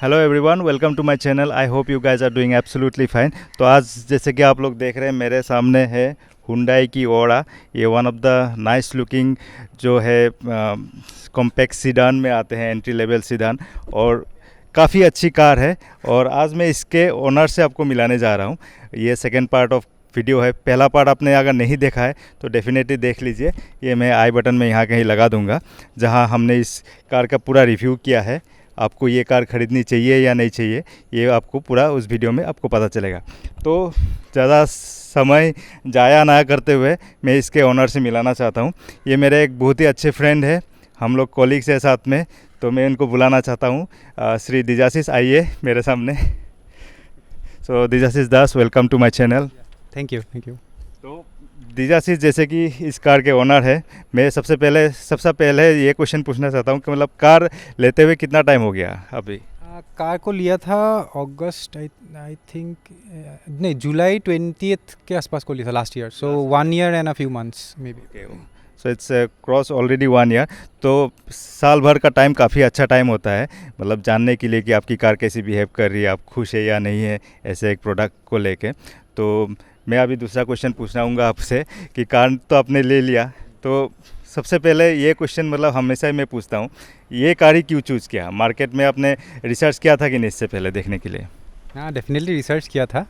Hello everyone, welcome to my channel. I hope you guys are doing absolutely fine. तो आज जैसे कि आप लोग देख रहे हैं, मेरे सामने है हुंडई की ओरा। ये one of the nice looking जो है कॉम्पैक्ट सीडान में आते हैं, एंट्री लेवल सीडान, और काफ़ी अच्छी कार है। और आज मैं इसके ओनर से आपको मिलाने जा रहा हूँ। ये सेकेंड पार्ट ऑफ वीडियो है। पहला पार्ट आपने अगर नहीं देखा है तो डेफिनेटली देख लीजिए। ये मैं आई बटन में यहाँ कहीं लगा दूँगा, जहाँ हमने इस कार का पूरा रिव्यू किया है। आपको ये कार ख़रीदनी चाहिए या नहीं चाहिए, ये आपको पूरा उस वीडियो में आपको पता चलेगा। तो ज़्यादा समय जाया ना करते हुए मैं इसके ओनर से मिलाना चाहता हूँ। ये मेरे एक बहुत ही अच्छे फ्रेंड है, हम लोग कॉलीग्स हैं साथ में। तो मैं इनको बुलाना चाहता हूँ। श्री दिजाशीष, आइए मेरे सामने। So Dijashish Das, welcome to my channel. Thank you. तो दिजाशीष, जैसे कि इस कार के ओनर है, मैं सबसे पहले ये क्वेश्चन पूछना चाहता हूँ कि मतलब कार लेते हुए कितना टाइम हो गया अभी? कार को लिया था अगस्त आई थिंक, नहीं, जुलाई 20th के आसपास को लिया था last year. So 1 year and a few months may be. So it's cross already 1 year। तो साल भर का टाइम काफ़ी अच्छा टाइम होता है, मतलब जानने के लिए कि आपकी कार कैसी बिहेव कर रही है, आप खुश है या नहीं है ऐसे एक प्रोडक्ट को लेके। तो मैं अभी दूसरा क्वेश्चन पूछना चाहूँगा आपसे कि कार तो आपने ले लिया, तो सबसे पहले ये क्वेश्चन मतलब हमेशा ही मैं पूछता हूँ, ये कार ही क्यों चूज़ किया? मार्केट में आपने रिसर्च किया था कि नहीं इससे पहले देखने के लिए? हाँ, डेफिनेटली रिसर्च किया था।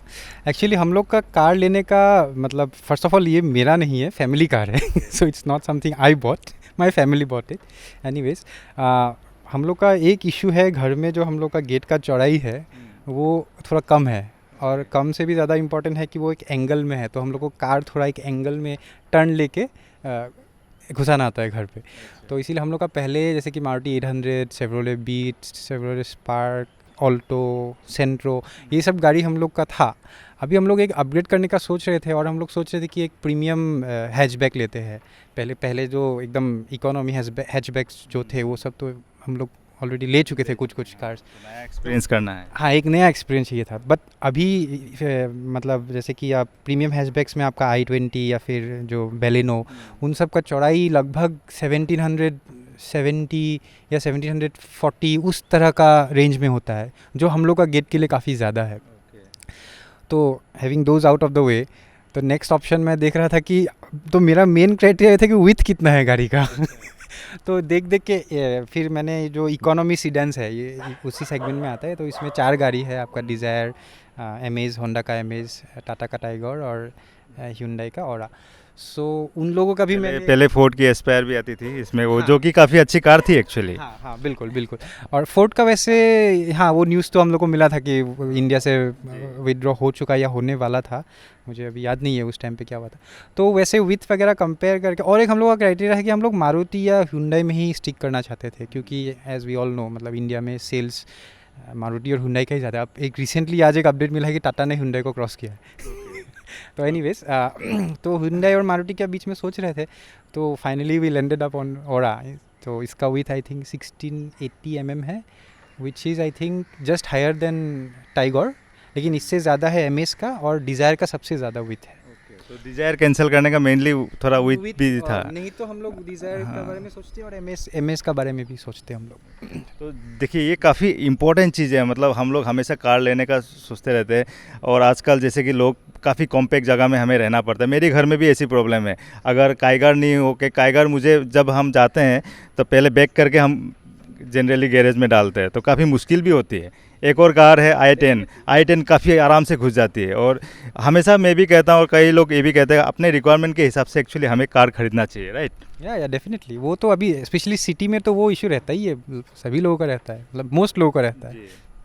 एक्चुअली हम लोग का कार लेने का मतलब, फर्स्ट ऑफ ऑल ये मेरा नहीं है, फैमिली कार है। So it's not something I bought, my family bought it. Anyways, हम लोग का एक इशू है घर में, जो हम लोग का गेट का चौड़ाई है वो थोड़ा कम है, और कम से भी ज़्यादा इम्पोर्टेंट है कि वो एक एंगल में है। तो हम लोग को कार थोड़ा एक एंगल में टर्न लेके घुसाना आता है घर पे। तो इसीलिए हम लोग का पहले, जैसे कि Maruti 800, Chevrolet Beat, Chevrolet Spark, Alto, Santro, ये सब गाड़ी हम लोग का था। अभी हम लोग एक अपग्रेड करने का सोच रहे थे, और हम लोग सोच रहे थे कि एक प्रीमियम हैचबैक लेते हैं। पहले जो एकदम इकोनॉमी हैचबैक्स जो थे वो सब तो हम लोग ऑलरेडी ले चुके थे कुछ कार्स। नया एक्सपीरियंस करना है। हाँ, एक नया एक्सपीरियंस चाहिए था। बट अभी मतलब जैसे कि आप प्रीमियम हैचबैक्स में आपका i20 या फिर जो बेलिनो, उन सब का चौड़ाई लगभग 1770 या 1740 उस तरह का रेंज में होता है, जो हम लोग का गेट के लिए काफ़ी ज़्यादा है। तो having those out of the way, तो नेक्स्ट ऑप्शन मैं देख रहा था कि, तो मेरा मेन क्राइटेरिया था कि विथ कितना है गाड़ी का। तो देख के फिर मैंने जो इकोनॉमी सीडेंस है, ये उसी सेगमेंट में आता है। तो इसमें 4 गाड़ी है, आपका डिज़ायर, अमेज, होंडा का अमेज, टाटा का टाइगर और ह्यूंडई का ओरा। सो उन लोगों का भी मैंने पहले फोर्ड की एस्पायर भी आती थी इसमें, वो हाँ, जो कि काफ़ी अच्छी कार थी एक्चुअली। हाँ, बिल्कुल। और फोर्ड का वैसे, हाँ, वो न्यूज़ तो हम लोग को मिला था कि इंडिया से विदड्रॉ हो चुका या होने वाला था, मुझे अभी याद नहीं है उस टाइम पे क्या हुआ था। तो वैसे विथ वगैरह कंपेयर करके, और एक हम लोग का क्राइटेरिया है कि हम लोग मारुति या ह्यूंडई में ही स्टिक करना चाहते थे, क्योंकि एज़ वी ऑल नो, मतलब इंडिया में सेल्स मारुति और ह्यूंडई का ही ज़्यादा। अब एक रिसेंटली आज एक अपडेट मिला है कि टाटा ने ह्यूंडई को क्रॉस किया है। तो एनीवेज, तो हुंडई और मारुति के बीच में सोच रहे थे, तो finally we landed up on Aura. तो इसका विथ आई थिंक 1680 mm है, which is I think just higher than Tigor, लेकिन इससे ज़्यादा है एमएस का, और डिज़ायर का सबसे ज़्यादा विथ है। तो डिज़ायर कैंसिल करने का मेनली थोड़ा विथ भी था। नहीं तो हम लोग डिज़ायर के बारे में सोचते हैं, और एमएस का बारे में भी सोचते हैं हम लोग। तो देखिए, ये काफ़ी इम्पोर्टेंट चीज़ है, मतलब हम लोग हमेशा कार लेने का सोचते रहते हैं, और आजकल जैसे कि लोग काफ़ी कॉम्पैक्ट जगह में हमें रहना पड़ता है। मेरे घर में भी ऐसी प्रॉब्लम है। अगर काइगर नहीं हो के, काइगर मुझे जब हम जाते हैं तो पहले बैक करके हम जनरली गैरेज में डालते हैं, तो काफ़ी मुश्किल भी होती है। एक और कार है i10 काफ़ी आराम से घुस जाती है। और हमेशा मैं भी कहता हूँ, और कई लोग ये भी कहते हैं, अपने रिक्वायरमेंट के हिसाब से एक्चुअली हमें कार खरीदना चाहिए, राइट? या डेफिनेटली, वो तो अभी स्पेशली सिटी में तो वो इशू रहता ही है, सभी लोगों का रहता है, मतलब मोस्ट लोगों का रहता है।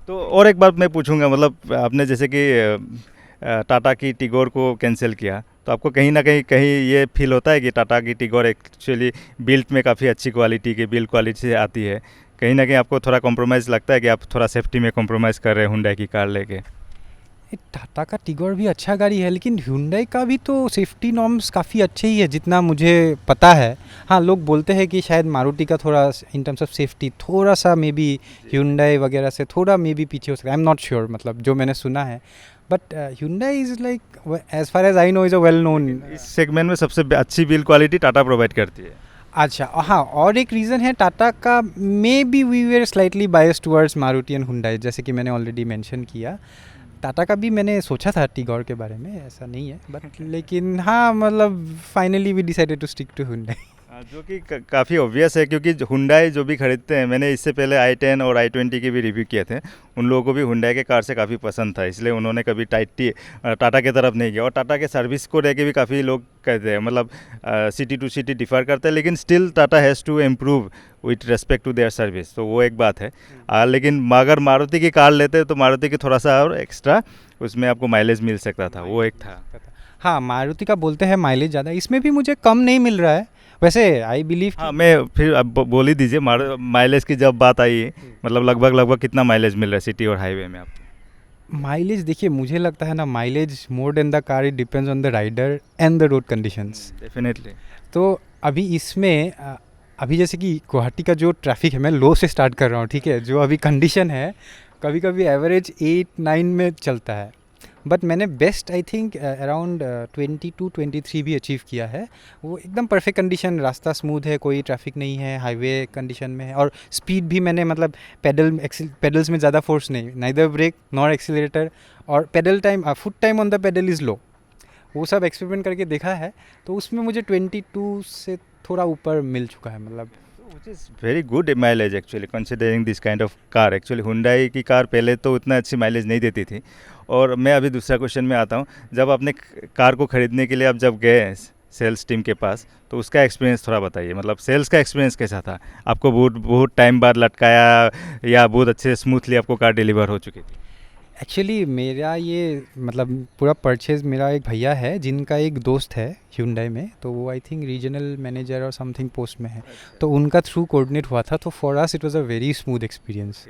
तो और एक बात मैं पूछूंगा, मतलब आपने जैसे कि टाटा की टिगोर को कैंसिल किया, तो आपको कहीं ना कहीं ये फील होता है कि टाटा की टिगोर एक्चुअली बिल्ड में काफ़ी अच्छी क्वालिटी की बिल्ड क्वालिटी से आती है, कहीं ना कहीं आपको थोड़ा कॉम्प्रोमाइज़ लगता है कि आप थोड़ा सेफ्टी में कॉम्प्रोमाइज़ कर रहे हैं हुंडई की कार लेके? टाटा का टिगोर भी अच्छा गाड़ी है, लेकिन ह्यूंडई का भी तो सेफ्टी नॉर्म्स काफ़ी अच्छे ही है जितना मुझे पता है। हाँ, लोग बोलते हैं कि शायद मारुति का थोड़ा इन टर्म्स ऑफ सेफ्टी थोड़ा सा मे बी ह्यूंडई वगैरह से थोड़ा मे बी पीछे हो सकता है। आई एम नॉट श्योर, मतलब जो मैंने सुना है। But Hyundai is like, as far as I know, is a well known. इस सेगमेंट में सबसे अच्छी बिल्ड क्वालिटी टाटा प्रोवाइड करती है। अच्छा हाँ, और एक रीज़न है टाटा का, maybe we were slightly bias towards Maruti and Hyundai, जैसे कि मैंने ऑलरेडी मेंशन किया। टाटा का भी मैंने सोचा था टिगोर के बारे में, ऐसा नहीं है बट लेकिन हाँ मतलब finally we decided to stick to Hyundai. जो कि काफ़ी ऑब्वियस है, क्योंकि हुंडई जो भी खरीदते हैं, मैंने इससे पहले i10 और i20 की भी रिव्यू किए थे, उन लोगों को भी हुंडई के कार से काफ़ी पसंद था, इसलिए उन्होंने कभी टाटा की तरफ नहीं गया। और टाटा के सर्विस को लेके भी काफ़ी लोग कहते हैं, मतलब सिटी टू सिटी डिफर करते हैं, लेकिन still Tata has to improve with respect to their service, तो वो एक बात है। लेकिन अगर मारुति की कार लेते तो मारुति की थोड़ा सा और एक्स्ट्रा उसमें आपको माइलेज मिल सकता था, वो एक था। हाँ, मारुति का बोलते हैं माइलेज ज़्यादा, इसमें भी मुझे कम नहीं मिल रहा है वैसे, आई बिलीव। हाँ, मैं फिर अब बोल ही दीजिए, माइलेज की जब बात आई है, मतलब लगभग कितना माइलेज मिल रहा है सिटी और हाईवे में आपको? माइलेज देखिए, मुझे लगता है ना, mileage more than the car, it depends on the rider and the road conditions. Definitely. तो अभी इसमें अभी जैसे कि गुवाहाटी का जो ट्रैफिक है, मैं लो से स्टार्ट कर रहा हूँ, ठीक है, जो अभी कंडीशन है कभी कभी एवरेज 8-9 में चलता है, बट मैंने बेस्ट आई थिंक अराउंड 22-23 भी अचीव किया है। वो एकदम परफेक्ट कंडीशन, रास्ता स्मूथ है, कोई ट्रैफिक नहीं है, हाईवे कंडीशन में है, और स्पीड भी मैंने मतलब पेडल्स में ज़्यादा फोर्स नहीं, नाइदर ब्रेक नॉर एक्सीलरेटर, और pedal time, foot time on the pedal is low, वो सब एक्सपेरिमेंट करके देखा है, तो उसमें मुझे 22 से थोड़ा ऊपर मिल चुका है, मतलब which is very good mileage actually, considering this kind of car. Actually Hyundai की कार पहले तो उतना अच्छी माइलेज नहीं देती थी। और मैं अभी दूसरा क्वेश्चन में आता हूँ, जब आपने कार को ख़रीदने के लिए आप जब गए सेल्स टीम के पास, तो उसका एक्सपीरियंस थोड़ा बताइए, मतलब सेल्स का एक्सपीरियंस कैसा था? आपको बहुत टाइम बाद लटकाया या बहुत अच्छे स्मूथली आपको कार डिलीवर हो चुकी थी? एक्चुअली मेरा ये मतलब पूरा परचेज़, मेरा एक भैया है जिनका एक दोस्त है Hyundai में, तो वो आई थिंक रीजनल मैनेजर और समथिंग पोस्ट में है, तो उनका थ्रू कोऑर्डिनेट हुआ था, तो for us it was a very smooth experience.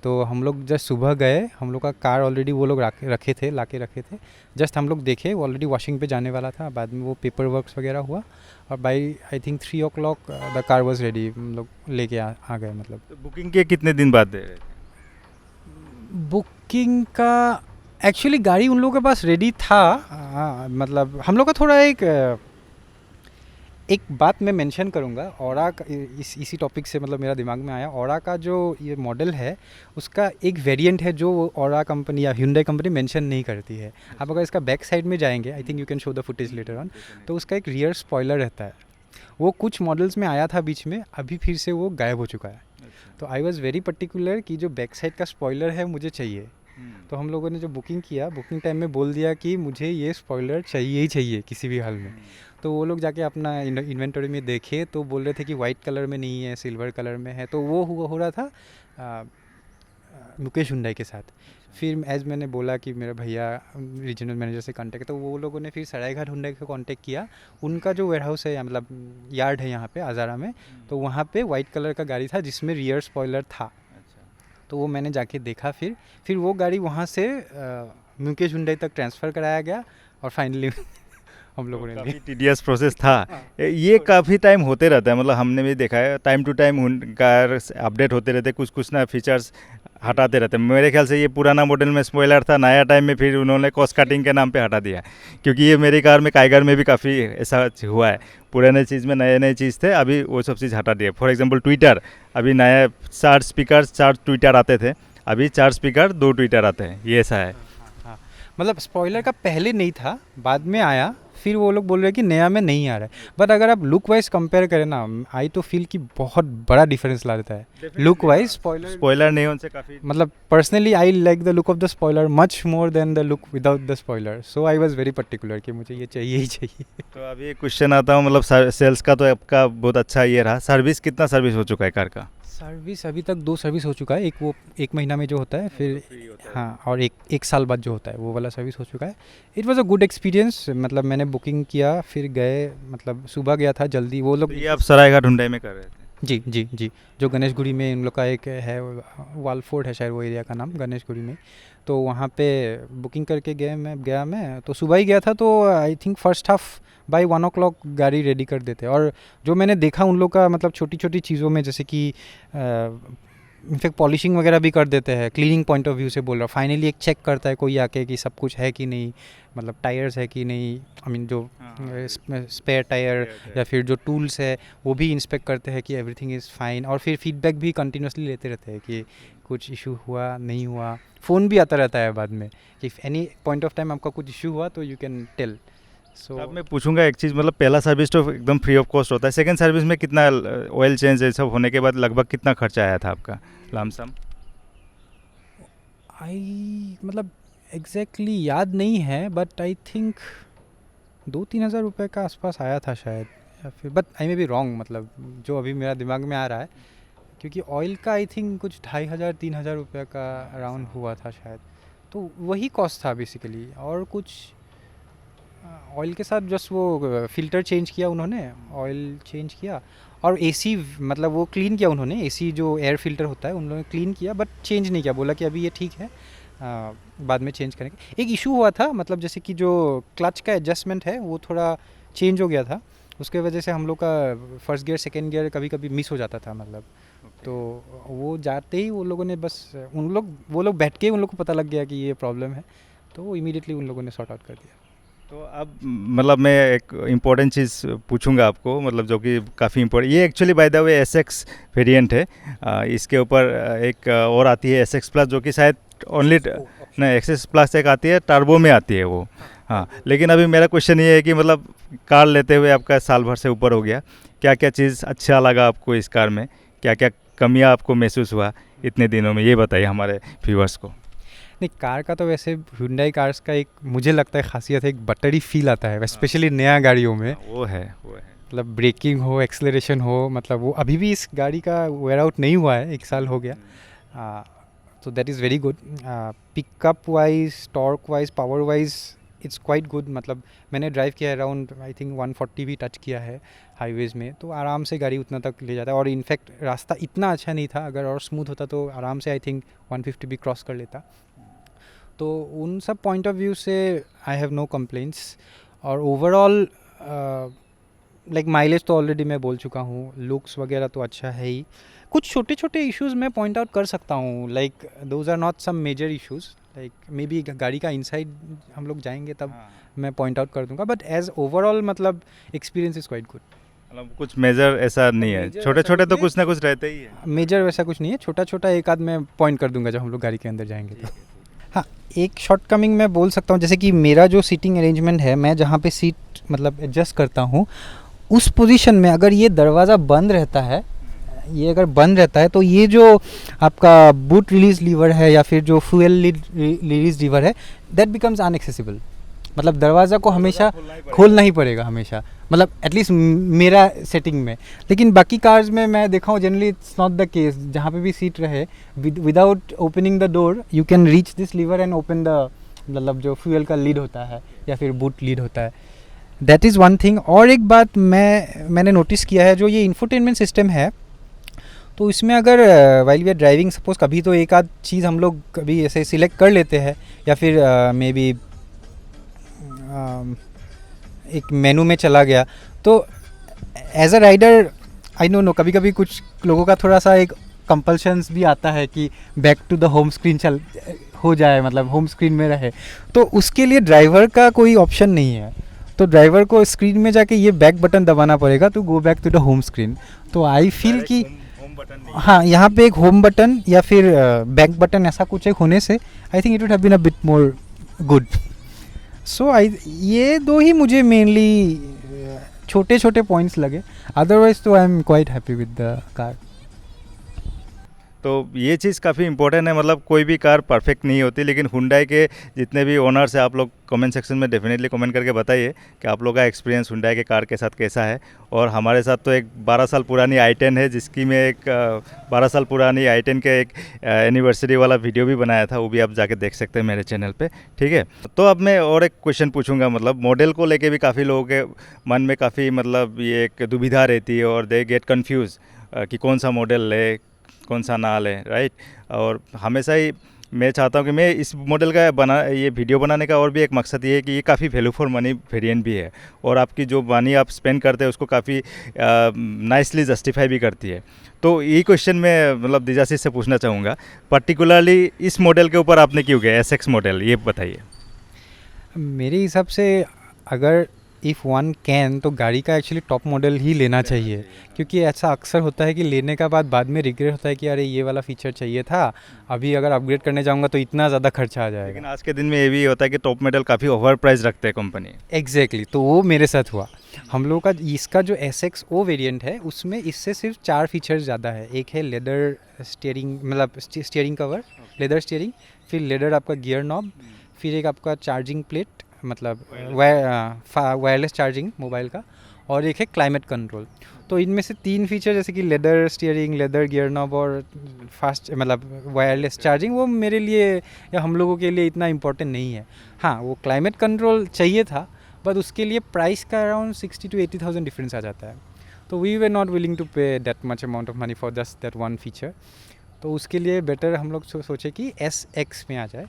तो हम लोग जस्ट सुबह गए, हम लोग का कार ऑलरेडी वो लोग रखे थे, ला के रखे थे, जस्ट हम लोग देखे, वो ऑलरेडी वॉशिंग पे जाने वाला था, बाद में वो पेपर वर्क्स वगैरह हुआ, और by I think 3 o'clock the car was ready, हम लोग लेके आ गए। मतलब तो बुकिंग के कितने दिन बाद दे रहे थे? बुकिंग का एक्चुअली गाड़ी उन लोगों के पास रेडी था। मतलब हम लोग का थोड़ा एक बात मैं मेंशन करूँगा, ऑरा का, इसी टॉपिक से मतलब मेरा दिमाग में आया, ऑरा का जो ये मॉडल है उसका एक वेरिएंट है जो ऑरा कंपनी या Hyundai कंपनी मेंशन नहीं करती है। आप अगर इसका बैक साइड में जाएंगे, I think you can show the footage later on, तो उसका एक रियर स्पॉइलर रहता है, वो कुछ मॉडल्स में आया था बीच में, अभी फिर से वो गायब हो चुका है। तो आई वॉज़ वेरी पर्टिकुलर कि जो बैक साइड का स्पॉइलर है मुझे चाहिए, तो हम लोगों ने जो बुकिंग किया, बुकिंग टाइम में बोल दिया कि मुझे ये स्पॉइलर चाहिए ही चाहिए किसी भी हाल में। तो वो लोग जाके अपना इन्वेंटरी में देखे तो बोल रहे थे कि वाइट कलर में नहीं है, सिल्वर कलर में है, तो वो हो रहा था मुकेश हुंडई के साथ। फिर एज मैंने बोला कि मेरा भैया रीजनल मैनेजर से कांटेक्ट, तो वो लोगों ने फिर सरायघाट हुंडई को कांटेक्ट किया, उनका जो वेयरहाउस है मतलब यार्ड है यहाँ पे आज़ारा में, तो वहाँ पे वाइट कलर का गाड़ी था जिसमें रियर स्पॉइलर था, तो वो मैंने जाके देखा, फिर वो गाड़ी वहाँ से मुकेश हुंडई तक ट्रांसफ़र कराया गया, और फाइनली हम लोगों ने काफ़ी टीडियस प्रोसेस था। ये काफ़ी टाइम होते रहता है, मतलब हमने भी देखा है, time to time car update होते रहते, कुछ ना फीचर्स हटाते रहते हैं। मेरे ख्याल से ये पुराना मॉडल में स्पॉइलर था, नया टाइम में फिर उन्होंने कॉस्ट कटिंग के नाम पे हटा दिया, क्योंकि ये मेरी कार में काइगर में भी काफ़ी ऐसा हुआ है, पुराने चीज़ में नए चीज़ थे, अभी वो सब चीज़ हटा दिया। फॉर एग्जांपल ट्विटर, अभी नया 4 स्पीकर 4 ट्विटर आते थे, अभी 4 स्पीकर 2 ट्विटर आते हैं, ये ऐसा है। हाँ, मतलब स्पॉइलर का पहले नहीं था, बाद में आया, फिर वो लोग बोल रहे हैं कि नया में नहीं आ रहा है, बट अगर आप लुक वाइज कंपेयर करें ना, आई तो फील कि बहुत बड़ा डिफरेंस ला देता है लुक वाइज। स्पॉइलर नहीं होने से काफ़ी, मतलब personally I like the look of the spoiler much more than the look without the spoiler, so I was very particular कि मुझे ये चाहिए ही चाहिए। तो अभी एक क्वेश्चन आता हूँ, मतलब सेल्स का तो आपका बहुत अच्छा ये रहा, सर्विस कितना सर्विस हो चुका है कार का? सर्विस अभी तक 2 सर्विस हो चुका है, एक वो 1 महीना में जो होता है, फिर हाँ, और एक साल बाद जो होता है वो वाला सर्विस हो चुका है। It was a good experience, मतलब मैंने बुकिंग किया, फिर गए, मतलब सुबह गया था जल्दी, वो लोग। तो ये आप सरायघाट हुंडई में कर रहे थे? जी जी जी, जो गणेशगुड़ी में इन लोग का एक है, वालफोर्ड है शायद वो एरिया का नाम, गणेशगुड़ी में, तो वहाँ पे बुकिंग करके मैं तो सुबह ही गया था, तो I think first half by 1 o'clock गाड़ी रेडी कर देते। और जो मैंने देखा उन लोग का, मतलब छोटी छोटी चीज़ों में, जैसे कि इनफैक्ट पॉलिशिंग वगैरह भी कर देते हैं, क्लीनिंग पॉइंट ऑफ व्यू से बोल रहा हूँ। फाइनली एक चेक करता है कोई आके कि सब कुछ है कि नहीं, मतलब टायर्स है कि नहीं, आई मीन जो स्पेयर टायर या फिर जो टूल्स है वो भी इंस्पेक्ट करते हैं कि एवरीथिंग इज़ फाइन, और फिर फीडबैक भी कंटिन्यूसली लेते रहते हैं कि कुछ इशू हुआ नहीं हुआ। फ़ोन भी आता रहता है बाद में कि एनी पॉइंट ऑफ टाइम आपका कुछ इशू हुआ तो यू कैन टेल। सो अब मैं पूछूंगा एक चीज़, मतलब पहला सर्विस तो एकदम फ्री ऑफ कॉस्ट होता है, सेकंड सर्विस में कितना ऑयल चेंज ये सब होने के बाद लगभग कितना खर्चा आया था आपका लमसम? आई मतलब एग्जैक्टली याद नहीं है, बट आई थिंक 2-3 हज़ार रुपये का आसपास आया था शायद, या फिर, but I may be wrong, मतलब जो अभी मेरा दिमाग में आ रहा है, क्योंकि ऑयल का आई थिंक कुछ 2,500-3,000 रुपये का अराउंड हुआ था शायद। तो वही कॉस्ट था बेसिकली, और कुछ ऑयल के साथ जस्ट वो फ़िल्टर चेंज किया उन्होंने, ऑयल चेंज किया, और एसी मतलब वो क्लीन किया उन्होंने, एसी जो एयर फ़िल्टर होता है उन लोगों ने क्लीन किया, बट चेंज नहीं किया, बोला कि अभी ये ठीक है, बाद में चेंज करेंगे। एक इशू हुआ था, मतलब जैसे कि जो क्लच का एडजस्टमेंट है वो थोड़ा चेंज हो गया था, उसके वजह से हम लोग का फर्स्ट गियर सेकेंड गियर कभी कभी मिस हो जाता था, मतलब तो वो जाते ही वो लोगों ने बस वो लोग बैठ के उन लोग को पता लग गया कि ये प्रॉब्लम है, तो वो इमीडिएटली उन लोगों ने सॉर्ट आउट कर दिया। तो अब मतलब मैं एक इम्पॉर्टेंट चीज़ पूछूंगा आपको, मतलब जो कि काफ़ी इम्पोर्टेंट, ये actually by the way SX variant है, इसके ऊपर एक और आती है SX प्लस, जो कि शायद ओनली नहीं, SX प्लस एक आती है, टर्बो में आती है वो। हाँ, लेकिन अभी मेरा क्वेश्चन ये है कि मतलब कार लेते हुए आपका साल भर से ऊपर हो गया, क्या क्या चीज़ अच्छा लगा आपको इस कार में, क्या क्या कमियां आपको महसूस हुआ इतने दिनों में, ये बताइए हमारे व्यूअर्स को। नहीं, कार का तो वैसे Hyundai कार्स का एक मुझे लगता है खासियत है, एक बटरी फील आता है, स्पेशली नया गाड़ियों में। वो है मतलब ब्रेकिंग हो, एक्सेलरेशन हो, मतलब वो अभी भी इस गाड़ी का वेयर आउट नहीं हुआ है, 1 साल हो गया, तो that is very good. Pickup wise, torque wise, power wise it's quite good. मतलब मैंने ड्राइव किया है अराउंड आई थिंक 140 भी टच किया है हाईवेज़ में, तो आराम से गाड़ी उतना तक ले जाता है, और इनफैक्ट रास्ता इतना अच्छा नहीं था, अगर और स्मूथ होता तो आराम से आई थिंक 150 भी क्रॉस कर लेता। तो उन सब पॉइंट ऑफ व्यू से आई हैव नो कंप्लेंट्स, और ओवरऑल लाइक माइलेज तो ऑलरेडी मैं बोल चुका हूँ, लुक्स वगैरह तो अच्छा है ही। कुछ छोटे छोटे इश्यूज़ मैं पॉइंट आउट कर सकता हूँ, like those are not some major issues, like maybe गाड़ी का इनसाइड हम लोग जाएंगे तब मैं पॉइंट आउट कर दूंगा, बट एज ओवरऑल मतलब एक्सपीरियंस इज़ क्वाइट गुड। मतलब कुछ मेजर ऐसा नहीं है, Major छोटे ऐसा छोटे कुछ तो नहीं कुछ ना कुछ रहते ही है। मेजर वैसा कुछ नहीं है, छोटा छोटा एक आध मैं पॉइंट कर दूंगा जब हम लोग गाड़ी के अंदर जाएंगे तो। हाँ, एक शॉर्ट कमिंग मैं बोल सकता हूँ, जैसे कि मेरा जो सीटिंग अरेंजमेंट है, मैं जहाँ पे सीट मतलब एडजस्ट करता हूँ, उस पोजीशन में अगर ये दरवाज़ा बंद रहता है, ये अगर बंद रहता है, तो ये जो आपका बूट रिलीज लीवर है या फिर जो फ्यूल रिलीज लीवर है, दैट बिकम्स अनएक्सेसिबल। मतलब दरवाज़ा को हमेशा खोलना ही पड़ेगा हमेशा, मतलब एटलीस्ट मेरा सेटिंग में। लेकिन बाकी कार्स में मैं देखा हूँ generally it's not the case, जहाँ पे भी सीट रहे without opening the door you can reach this lever and open the, मतलब जो फ्यूल का लीड होता है या फिर बूट लीड होता है, दैट इज़ वन थिंग। और एक बात मैंने नोटिस किया है, जो ये इंफोटेनमेंट सिस्टम है, तो इसमें अगर while we are driving suppose कभी तो एक आध चीज़ हम लोग कभी ऐसे सिलेक्ट कर लेते हैं, या फिर मे बी एक मेनू में चला गया, तो as a rider I know कभी कभी कुछ लोगों का थोड़ा सा एक कंपल्शंस भी आता है कि back to the home screen चल हो जाए, मतलब होम स्क्रीन में रहे, तो उसके लिए ड्राइवर का कोई ऑप्शन नहीं है, तो ड्राइवर को स्क्रीन में जाके ये बैक बटन दबाना पड़ेगा to go back to the home screen. तो आई फील कि हाँ, यहाँ पे एक होम बटन या फिर बैक बटन ऐसा कुछ एक होने से I think it would have been a bit more good. So ये दो ही मुझे मेनली छोटे छोटे पॉइंट्स लगे, अदरवाइज तो I am quite happy with the car. तो ये चीज़ काफ़ी इंपॉर्टेंट है, मतलब कोई भी कार परफेक्ट नहीं होती, लेकिन हुंडई के जितने भी ओनर्स हैं, आप लोग कमेंट सेक्शन में डेफिनेटली कमेंट करके बताइए कि आप लोग का एक्सपीरियंस हुंडई के कार के साथ कैसा है। और हमारे साथ तो एक 12 साल पुरानी i10 है, जिसकी मैं एक 12 साल पुरानी i10 के एक एनिवर्सरी वाला वीडियो भी बनाया था, वो भी आप जाके देख सकते हैं मेरे चैनल पे, ठीक है। तो अब मैं और एक क्वेश्चन पूछूंगा, मतलब मॉडल को लेके भी काफ़ी लोगों के मन में काफ़ी मतलब ये एक दुविधा रहती है, और दे गेट कन्फ्यूज़ कि कौन सा मॉडल ले कौन सा ना ले, राइट। और हमेशा ही मैं चाहता हूँ कि मैं इस मॉडल का ये वीडियो बनाने का और भी एक मकसद ये है कि ये काफ़ी वैल्यू फॉर मनी वेरिएंट भी है और आपकी जो मनी आप स्पेंड करते हैं उसको काफ़ी नाइसली जस्टिफाई भी करती है। तो ये क्वेश्चन मैं मतलब दिजासी से पूछना चाहूँगा, पर्टिकुलरली इस मॉडल के ऊपर आपने क्यों गया SX मॉडल, ये बताइए। मेरे हिसाब से अगर इफ़ वन कैन तो गाड़ी का एक्चुअली टॉप मॉडल ही लेना चाहिए, क्योंकि ऐसा अक्सर होता है कि लेने का बाद में रिग्रेट होता है कि अरे ये वाला फीचर चाहिए था, अभी अगर अपग्रेड करने जाऊंगा तो इतना ज़्यादा खर्चा आ जाएगा। लेकिन आज के दिन में ये भी होता है कि टॉप मॉडल काफ़ी ओवर प्राइस रखते हैं कंपनी। एग्जैक्टली तो वो मेरे साथ हुआ। हम लोग का इसका जो SXO वेरिएंट है उसमें इससे सिर्फ 4 फीचर्स ज़्यादा है। एक है लेदर स्टीयरिंग, मतलब स्टीयरिंग कवर, लेदर स्टीयरिंग, फिर लेदर आपका गियर नॉब, फिर एक आपका चार्जिंग प्लेट, मतलब वायरलेस चार्जिंग मोबाइल का, और एक है क्लाइमेट कंट्रोल। तो इनमें से 3 फीचर जैसे कि leather steering, leather gear knob और फास्ट मतलब वायरलेस चार्जिंग, वो मेरे लिए या हम लोगों के लिए इतना इम्पोर्टेंट नहीं है। हाँ, वो क्लाइमेट कंट्रोल चाहिए था, बट उसके लिए प्राइस का अराउंड 60 to 80,000 डिफरेंस आ जाता है। तो we were not willing to pay that much amount of money for just that one feature. तो उसके लिए बेटर हम लोग सोचे कि SX में आ जाए।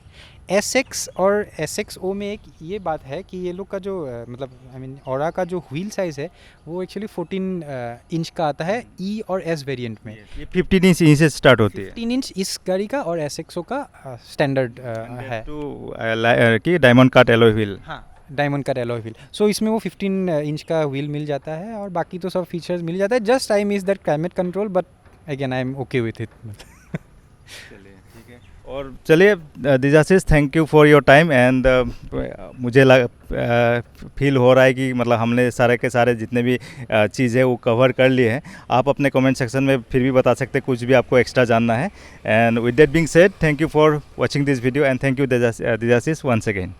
SX और SXO में एक ये बात है कि ये लोग का जो मतलब आई मीन ऑरा का जो व्हील साइज़ है वो एक्चुअली 14 इंच का आता है E और S वेरिएंट में। ये 15 इंच से स्टार्ट होती है 15 इंच इस गाड़ी का और SXO का स्टैंडर्ड है कि डायमंड कट एलॉय व्हील। हाँ, डायमंड का एलॉय व्हील। सो इसमें वो 15 इंच का व्हील मिल जाता है और बाकी तो सब फीचर्स मिल जाता है। Just I miss that climate control, but again I am okay with it. चलिए ठीक है। और चलिए Dijasis, thank you for your time and मुझे फील हो रहा है कि मतलब हमने सारे के सारे जितने भी चीज़ है वो कवर कर लिए हैं। आप अपने कमेंट सेक्शन में फिर भी बता सकते हैं कुछ भी आपको एक्स्ट्रा जानना है। And with that being said, thank you for watching this video and thank you Dijasis once again.